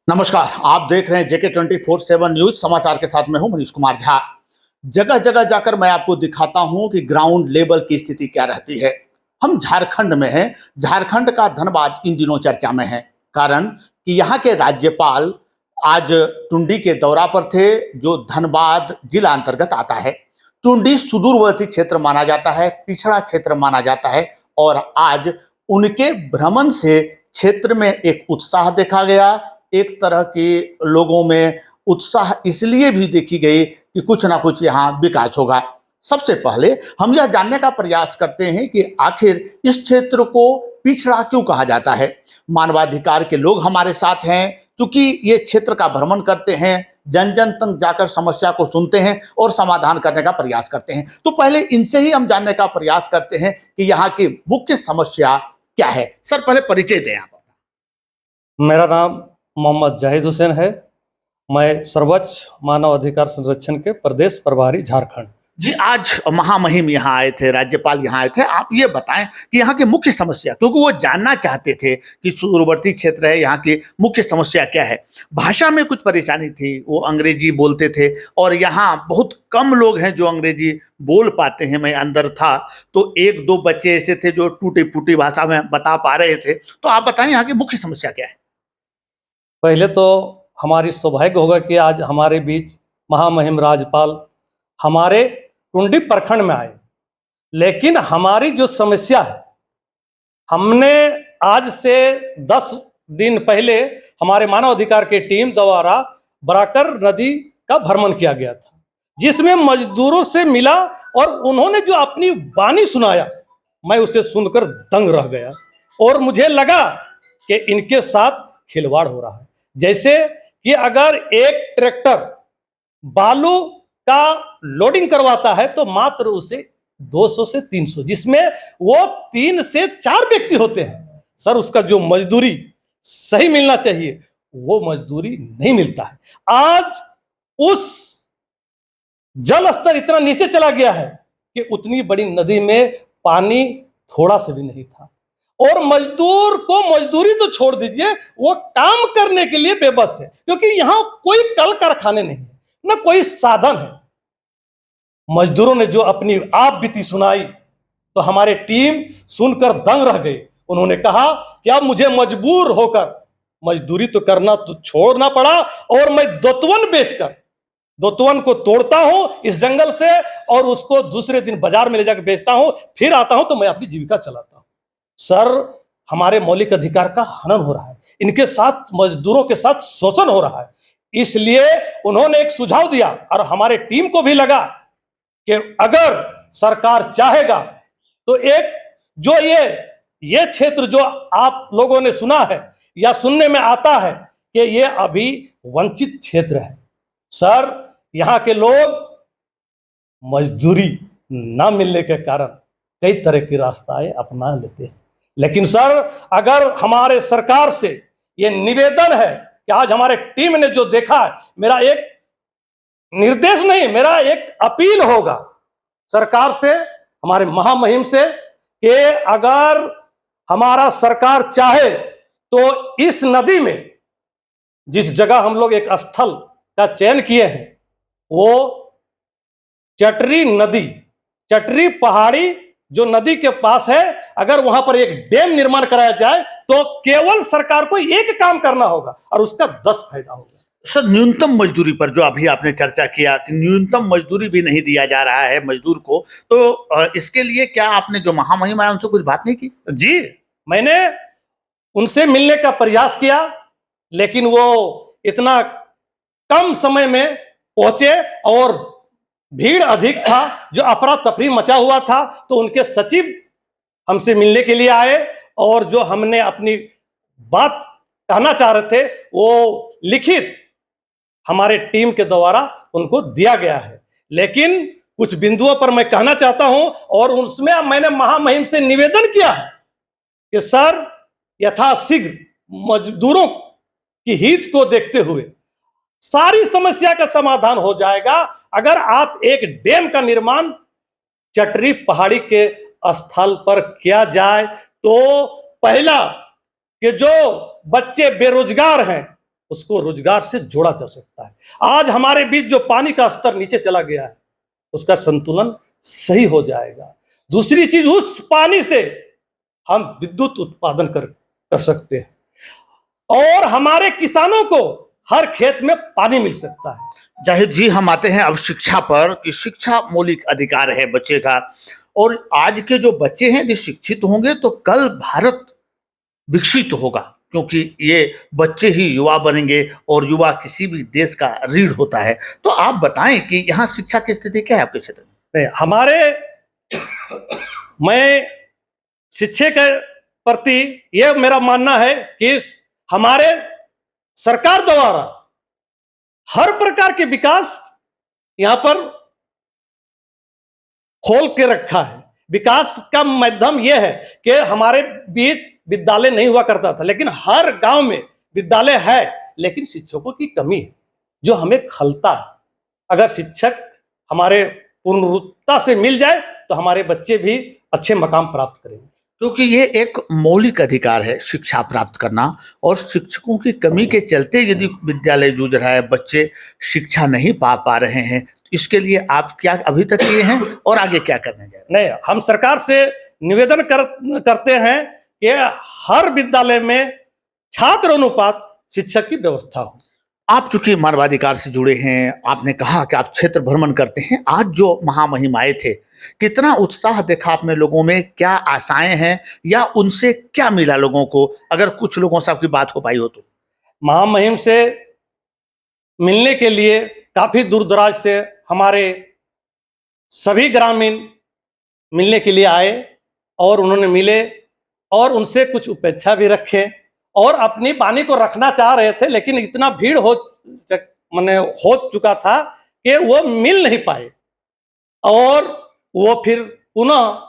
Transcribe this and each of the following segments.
नमस्कार। आप देख रहे हैं जेके 24/7 न्यूज समाचार के साथ मैं हूं मनीष कुमार झा। जगह जगह जाकर मैं आपको दिखाता हूं कि ग्राउंड लेवल की स्थिति क्या रहती है। हम झारखंड में हैं। झारखंड का धनबाद इन दिनों चर्चा में है, कारण कि यहाँ के राज्यपाल आज टुंडी के दौरा पर थे, जो धनबाद जिला अंतर्गत आता है। टुंडी सुदूरवर्ती क्षेत्र माना जाता है, पिछड़ा क्षेत्र माना जाता है, और आज उनके भ्रमण से क्षेत्र में एक उत्साह देखा गया। एक तरह के लोगों में उत्साह इसलिए भी देखी गई कि कुछ ना कुछ यहाँ विकास होगा। सबसे पहले हम यह जानने का प्रयास करते हैं कि आखिर इस क्षेत्र को पिछड़ा क्यों कहा जाता है। मानवाधिकार के लोग हमारे साथ हैं, क्योंकि ये क्षेत्र का भ्रमण करते हैं, जन जन तक जाकर समस्या को सुनते हैं और समाधान करने का प्रयास करते हैं। तो पहले इनसे ही हम जानने का प्रयास करते हैं कि यहाँ की मुख्य समस्या क्या है। सर, पहले परिचय दें आप। मेरा नाम मोहम्मद जाहिद हुसैन है। मैं सर्वोच्च मानव अधिकार संरक्षण के प्रदेश प्रभारी झारखंड। जी, आज महामहिम यहाँ आए थे, राज्यपाल यहाँ आए थे। आप ये बताएं कि यहाँ की मुख्य समस्या, क्योंकि वो जानना चाहते थे कि सुदूरवर्ती क्षेत्र है, यहाँ की मुख्य समस्या क्या है। भाषा में कुछ परेशानी थी, वो अंग्रेजी बोलते थे और यहाँ बहुत कम लोग हैं जो अंग्रेजी बोल पाते हैं। मैं अंदर था तो एक दो बच्चे ऐसे थे जो टूटी फूटी भाषा में बता पा रहे थे। तो आप बताएं यहाँ की मुख्य समस्या क्या है। पहले तो हमारी सौभाग्य होगा कि आज हमारे बीच महामहिम राज्यपाल हमारे टुंडी प्रखंड में आए, लेकिन हमारी जो समस्या है, हमने आज से 10 दिन पहले हमारे मानव अधिकार की टीम द्वारा बराकर नदी का भ्रमण किया गया था, जिसमें मजदूरों से मिला और उन्होंने जो अपनी वाणी सुनाया, मैं उसे सुनकर दंग रह गया और मुझे लगा कि इनके साथ खिलवाड़ हो रहा है। जैसे कि अगर एक ट्रैक्टर बालू का लोडिंग करवाता है तो मात्र उसे 200 से 300, जिसमें वो 3 से 4 व्यक्ति होते हैं। सर, उसका जो मजदूरी सही मिलना चाहिए वो मजदूरी नहीं मिलता है। आज उस जल स्तर इतना नीचे चला गया है कि उतनी बड़ी नदी में पानी थोड़ा से भी नहीं था, और मजदूर को मजदूरी तो छोड़ दीजिए, वो काम करने के लिए बेबस है, क्योंकि यहां कोई कल कारखाने नहीं है, न कोई साधन है। मजदूरों ने जो अपनी आप बीती सुनाई तो हमारे टीम सुनकर दंग रह गई। उन्होंने कहा कि अब मुझे मजबूर होकर मजदूरी तो करना तो छोड़ना पड़ा, और मैं दोतवन बेचकर दोतवन को तोड़ता हूं इस जंगल से और उसको दूसरे दिन बाजार में ले जाकर बेचता हूं, फिर आता हूं तो मैं अपनी जीविका चलाता हूं। सर, हमारे मौलिक अधिकार का हनन हो रहा है, इनके साथ मजदूरों के साथ शोषण हो रहा है। इसलिए उन्होंने एक सुझाव दिया और हमारे टीम को भी लगा कि अगर सरकार चाहेगा तो एक जो ये क्षेत्र जो आप लोगों ने सुना है या सुनने में आता है कि ये अभी वंचित क्षेत्र है। सर, यहाँ के लोग मजदूरी ना मिलने के कारण कई तरह के रास्ताएं अपना लेते हैं, लेकिन सर, अगर हमारे सरकार से ये निवेदन है कि आज हमारे टीम ने जो देखा है, मेरा एक निर्देश नहीं, मेरा एक अपील होगा सरकार से, हमारे महामहिम से, कि अगर हमारा सरकार चाहे तो इस नदी में जिस जगह हम लोग एक स्थल का चयन किए हैं, वो चटरी नदी, चटरी पहाड़ी जो नदी के पास है, अगर वहां पर एक डैम निर्माण कराया जाए तो केवल सरकार को एक काम करना होगा और उसका 10 फायदा होगा। सर, न्यूनतम मजदूरी पर जो अभी आपने चर्चा किया कि न्यूनतम मजदूरी भी नहीं दिया जा रहा है मजदूर को, तो इसके लिए क्या आपने जो महामहिम आए उनसे कुछ बात नहीं की? जी, मैंने उनसे मिलने का प्रयास किया, लेकिन वो इतना कम समय में पहुंचे और भीड़ अधिक था, जो अफरा तफरी मचा हुआ था। तो उनके सचिव हमसे मिलने के लिए आए और जो हमने अपनी बात कहना चाह रहे थे वो लिखित हमारे टीम के द्वारा उनको दिया गया है। लेकिन कुछ बिंदुओं पर मैं कहना चाहता हूं, और उसमें मैंने महामहिम से निवेदन किया कि सर, यथाशीघ्र मजदूरों की हित को देखते हुए सारी समस्या का समाधान हो जाएगा अगर आप एक डैम का निर्माण चटरी पहाड़ी के स्थल पर किया जाए। तो पहला कि जो बच्चे बेरोजगार हैं उसको रोजगार से जोड़ा जा सकता है। आज हमारे बीच जो पानी का स्तर नीचे चला गया है, उसका संतुलन सही हो जाएगा। दूसरी चीज, उस पानी से हम विद्युत उत्पादन कर सकते हैं और हमारे किसानों को हर खेत में पानी मिल सकता है। जाहिद जी, हम आते हैं अब शिक्षा पर कि शिक्षा मौलिक अधिकार है बच्चे का, और आज के जो बच्चे हैं यदि शिक्षित होंगे तो कल भारत विकसित होगा, क्योंकि ये बच्चे ही युवा बनेंगे और युवा किसी भी देश का रीढ़ होता है। तो आप बताएं कि यहाँ शिक्षा की स्थिति क्या है आपके क्षेत्र में? नहीं, मैं शिक्षा के प्रति यह मेरा मानना है कि हमारे सरकार द्वारा हर प्रकार के विकास यहाँ पर खोल के रखा है। विकास का माध्यम यह है कि हमारे बीच विद्यालय नहीं हुआ करता था, लेकिन हर गांव में विद्यालय है, लेकिन शिक्षकों की कमी है जो हमें खलता है। अगर शिक्षक हमारे पूर्ण रूपता से मिल जाए तो हमारे बच्चे भी अच्छे मकाम प्राप्त करेंगे, क्योंकि ये एक मौलिक अधिकार है शिक्षा प्राप्त करना, और शिक्षकों की कमी के चलते यदि विद्यालय जूझ रहा है, बच्चे शिक्षा नहीं पा रहे हैं, इसके लिए आप क्या अभी तक किए हैं और आगे क्या करने जा रहे हैं? नहीं, हम सरकार से निवेदन करते हैं कि हर विद्यालय में छात्र अनुपात शिक्षक की व्यवस्था हो। आप चूंकि मानवाधिकार से जुड़े हैं, आपने कहा कि आप क्षेत्र भ्रमण करते हैं, आज जो महामहिम आए थे, कितना उत्साह देखा आपने लोगों में, क्या आशाएं हैं या उनसे क्या मिला लोगों को, अगर कुछ लोगों से आपकी बात हो पाई हो तो? महामहिम से मिलने के लिए काफी दूर दराज से हमारे सभी ग्रामीण मिलने के लिए आए और उन्होंने मिले और उनसे कुछ अपेक्षा भी रखे और अपनी वाणी को रखना चाह रहे थे, लेकिन इतना भीड़ हो चुका था कि वो मिल नहीं पाए और वो फिर पुनः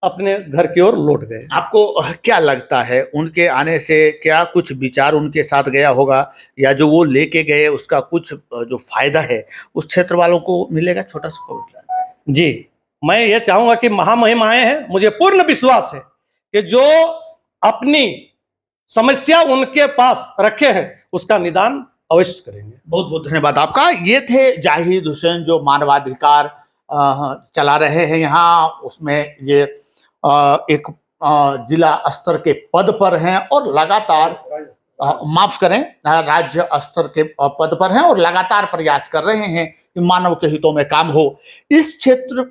अपने घर की ओर लौट गए। आपको क्या लगता है, उनके आने से क्या कुछ विचार उनके साथ गया होगा, या जो वो लेके गए उसका कुछ जो फायदा है उस क्षेत्र वालों को मिलेगा? छोटा सा कमेंट। जी, मैं ये चाहूंगा कि महामहिम आए हैं, मुझे पूर्ण विश्वास है कि जो अपनी समस्या उनके पास रखे हैं उसका निदान अवश्य करेंगे। बहुत बहुत धन्यवाद आपका। ये थे जाहिद हुसैन जो मानवाधिकार चला रहे हैं यहाँ, उसमें ये एक जिला स्तर के पद पर हैं और लगातार माफ करें, राज्य स्तर के पद पर हैं और लगातार प्रयास कर रहे हैं कि मानव के हितों में काम हो। इस क्षेत्र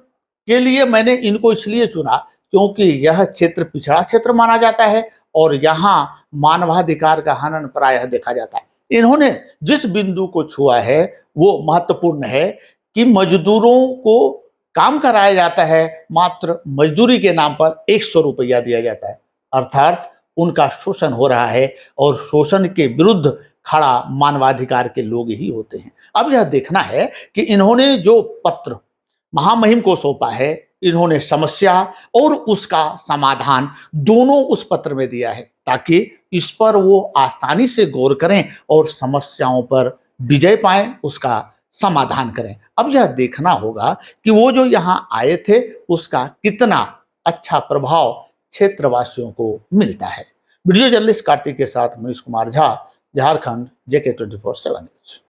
के लिए मैंने इनको इसलिए चुना क्योंकि यह क्षेत्र पिछड़ा क्षेत्र माना जाता है और यहाँ मानवाधिकार का हनन प्रायः देखा जाता है। इन्होंने जिस बिंदु को छुआ है वो महत्वपूर्ण है कि मजदूरों को काम कराया जाता है, मात्र मजदूरी के नाम पर 100 रुपया दिया जाता है, अर्थात उनका शोषण हो रहा है और शोषण के विरुद्ध खड़ा मानवाधिकार के लोग ही होते हैं। अब यह देखना है कि इन्होंने जो पत्र महामहिम को सौंपा है, इन्होंने समस्या और उसका समाधान दोनों उस पत्र में दिया है ताकि इस पर वो आसानी से गौर करें और समस्याओं पर विजय पाएं, उसका समाधान करें। अब यह देखना होगा कि वो जो यहाँ आए थे उसका कितना अच्छा प्रभाव क्षेत्रवासियों को मिलता है। वीडियो जर्नलिस्ट कार्तिक के साथ मनीष कुमार झा, झारखंड, JK 24/7 न्यूज।